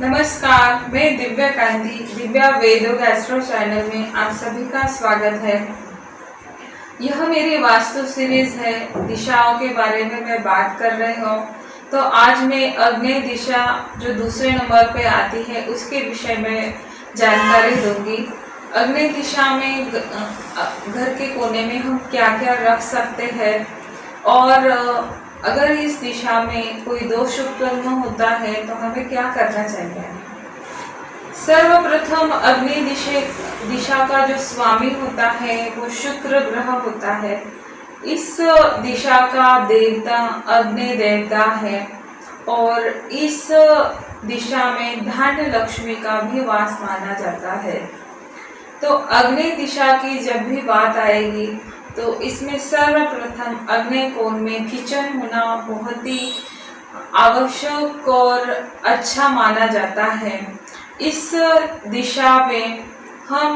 नमस्कार, मैं दिव्या कांति Divya वेदो gastro channel में आप सभी का स्वागत है। यह मेरी वास्तु सीरीज है। दिशाओं के बारे में मैं बात कर रही हूँ। तो आज मैं अग्नि दिशा जो दूसरे नंबर पे आती है उसके विषय में जानकारी दूंगी। अग्नि दिशा में घर के कोने में हम क्या क्या रख सकते हैं और अगर इस दिशा में कोई दोष उत्पन्न होता है तो हमें क्या करना चाहिए। सर्वप्रथम अग्नि दिशा का जो स्वामी होता है वो शुक्र ग्रह होता है। इस दिशा का देवता अग्नि देवता है और इस दिशा में धन लक्ष्मी का भी वास माना जाता है। तो अग्नि दिशा की जब भी बात आएगी तो इसमें सर्वप्रथम अग्नि कोण में किचन होना बहुत ही आवश्यक और अच्छा माना जाता है। इस दिशा में हम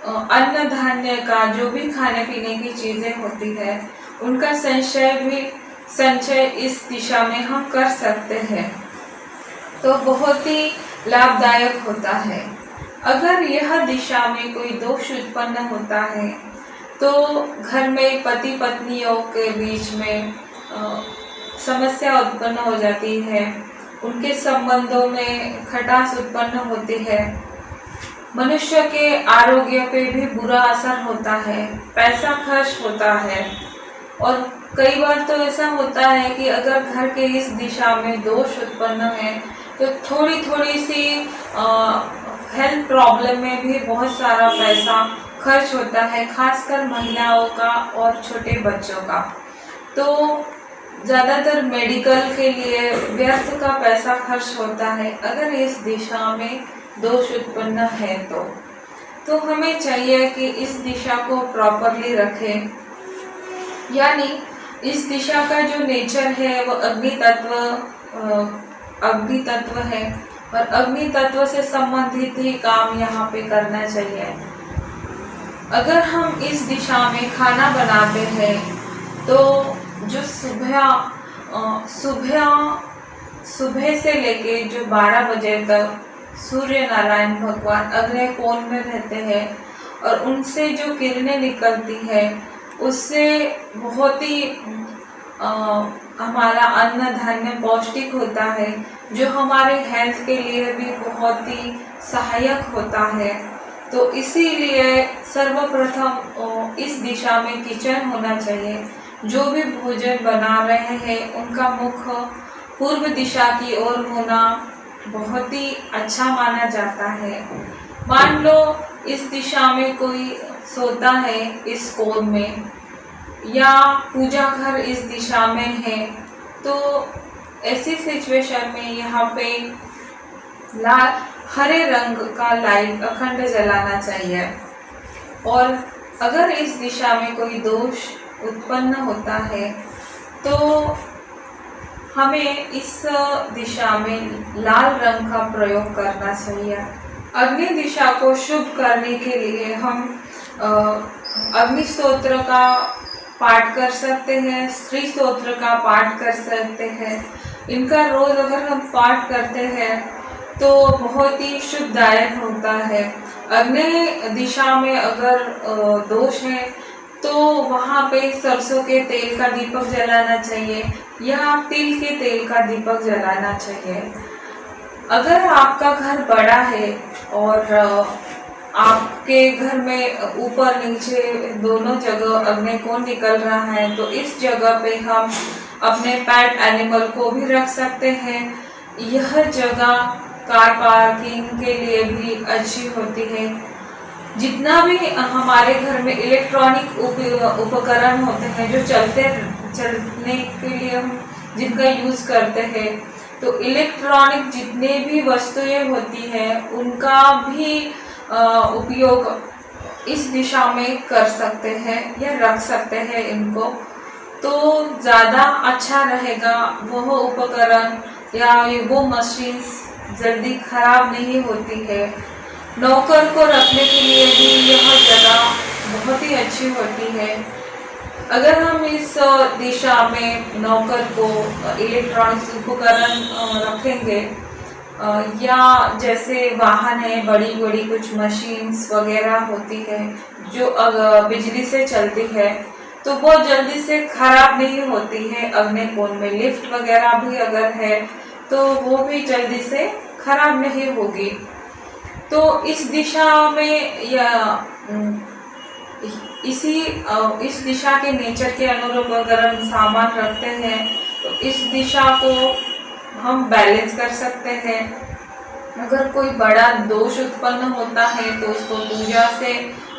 अन्न धान्य का जो भी खाने पीने की चीज़ें होती है उनका संचय इस दिशा में हम कर सकते हैं, तो बहुत ही लाभदायक होता है। अगर यह दिशा में कोई दोष उत्पन्न होता है तो घर में पति पत्नियों के बीच में समस्या उत्पन्न हो जाती है, उनके संबंधों में खटास उत्पन्न होती है, मनुष्य के आरोग्य पे भी बुरा असर होता है, पैसा खर्च होता है। और कई बार तो ऐसा होता है कि अगर घर के इस दिशा में दोष उत्पन्न है तो थोड़ी सी हेल्थ प्रॉब्लम में भी बहुत सारा पैसा खर्च होता है, खासकर महिलाओं का और छोटे बच्चों का। तो ज़्यादातर मेडिकल के लिए व्यर्थ का पैसा खर्च होता है अगर इस दिशा में दोष उत्पन्न है तो हमें चाहिए कि इस दिशा को प्रॉपरली रखें। यानी इस दिशा का जो नेचर है वो अग्नि तत्व है और अग्नि तत्व से संबंधित ही काम यहाँ पे करना चाहिए। अगर हम इस दिशा में खाना बनाते हैं तो जो सुबह से लेके जो 12 बजे तक सूर्य नारायण भगवान अग्नि कोण में रहते हैं और उनसे जो किरणें निकलती है उससे बहुत ही हमारा अन्न धान्य पौष्टिक होता है, जो हमारे हेल्थ के लिए भी बहुत ही सहायक होता है। तो इसीलिए सर्वप्रथम इस दिशा में किचन होना चाहिए। जो भी भोजन बना रहे हैं उनका मुख पूर्व दिशा की ओर होना बहुत ही अच्छा माना जाता है। मान लो इस दिशा में कोई सोता है इस कोण में या पूजा घर इस दिशा में है तो ऐसी सिचुएशन में यहाँ पे हरे रंग का लाइट अखंड जलाना चाहिए। और अगर इस दिशा में कोई दोष उत्पन्न होता है तो हमें इस दिशा में लाल रंग का प्रयोग करना चाहिए। अग्नि दिशा को शुभ करने के लिए हम अग्नि स्तोत्र का पाठ कर सकते हैं, स्त्री स्तोत्र का पाठ कर सकते हैं। इनका रोज अगर हम पाठ करते हैं तो बहुत ही शुभदायक होता है। अग्नि दिशा में अगर दोष है तो वहाँ पे सरसों के तेल का दीपक जलाना चाहिए या तिल के तेल का दीपक जलाना चाहिए। अगर आपका घर बड़ा है और आपके घर में ऊपर नीचे दोनों जगह अग्नि कोण निकल रहा है तो इस जगह पे हम अपने पेट एनिमल को भी रख सकते हैं। यह जगह कार पार्किंग के लिए भी अच्छी होती है। जितना भी हमारे घर में इलेक्ट्रॉनिक उपकरण होते हैं जो चलने के लिए हम जिनका यूज़ करते हैं, तो इलेक्ट्रॉनिक जितने भी वस्तुएं होती हैं उनका भी उपयोग इस दिशा में कर सकते हैं या रख सकते हैं इनको, तो ज़्यादा अच्छा रहेगा। वह उपकरण या वो मशीन्स जल्दी खराब नहीं होती है। नौकर को रखने के लिए भी यह जगह बहुत ही अच्छी होती है। अगर हम इस दिशा में नौकर को इलेक्ट्रॉनिक्स उपकरण रखेंगे या जैसे वाहन है, बड़ी बड़ी कुछ मशीन्स वगैरह होती है जो बिजली से चलती है, तो वो जल्दी से खराब नहीं होती है। अग्निकोण में लिफ्ट वगैरह भी अगर है तो वो भी जल्दी से खराब नहीं होगी। तो इस दिशा में या इस दिशा के नेचर के अनुरूप अगर हम सामान रखते हैं तो इस दिशा को हम बैलेंस कर सकते हैं। अगर कोई बड़ा दोष उत्पन्न होता है तो उसको पूजा से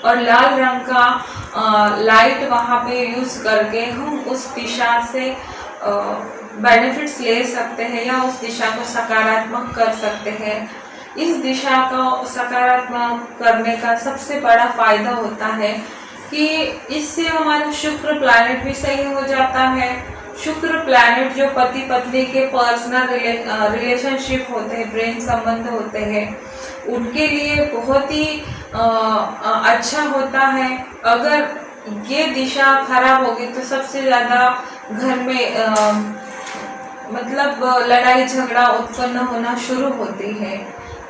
और लाल रंग का लाइट वहाँ पे यूज करके हम उस दिशा से बेनिफिट्स ले सकते हैं या उस दिशा को सकारात्मक कर सकते हैं। इस दिशा को सकारात्मक करने का सबसे बड़ा फायदा होता है कि इससे हमारा शुक्र प्लैनेट भी सही हो जाता है। शुक्र प्लैनेट जो पति पत्नी के पर्सनल रिलेशनशिप होते हैं, प्रेम संबंध होते हैं, उनके लिए बहुत ही अच्छा होता है। अगर ये दिशा खराब होगी तो सबसे ज़्यादा घर में मतलब लड़ाई झगड़ा उत्पन्न होना शुरू होती है।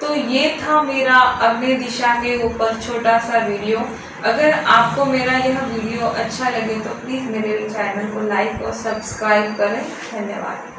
तो ये था मेरा अग्नि दिशा के ऊपर छोटा सा वीडियो। अगर आपको मेरा यह वीडियो अच्छा लगे तो प्लीज़ मेरे चैनल को लाइक और सब्सक्राइब करें। धन्यवाद।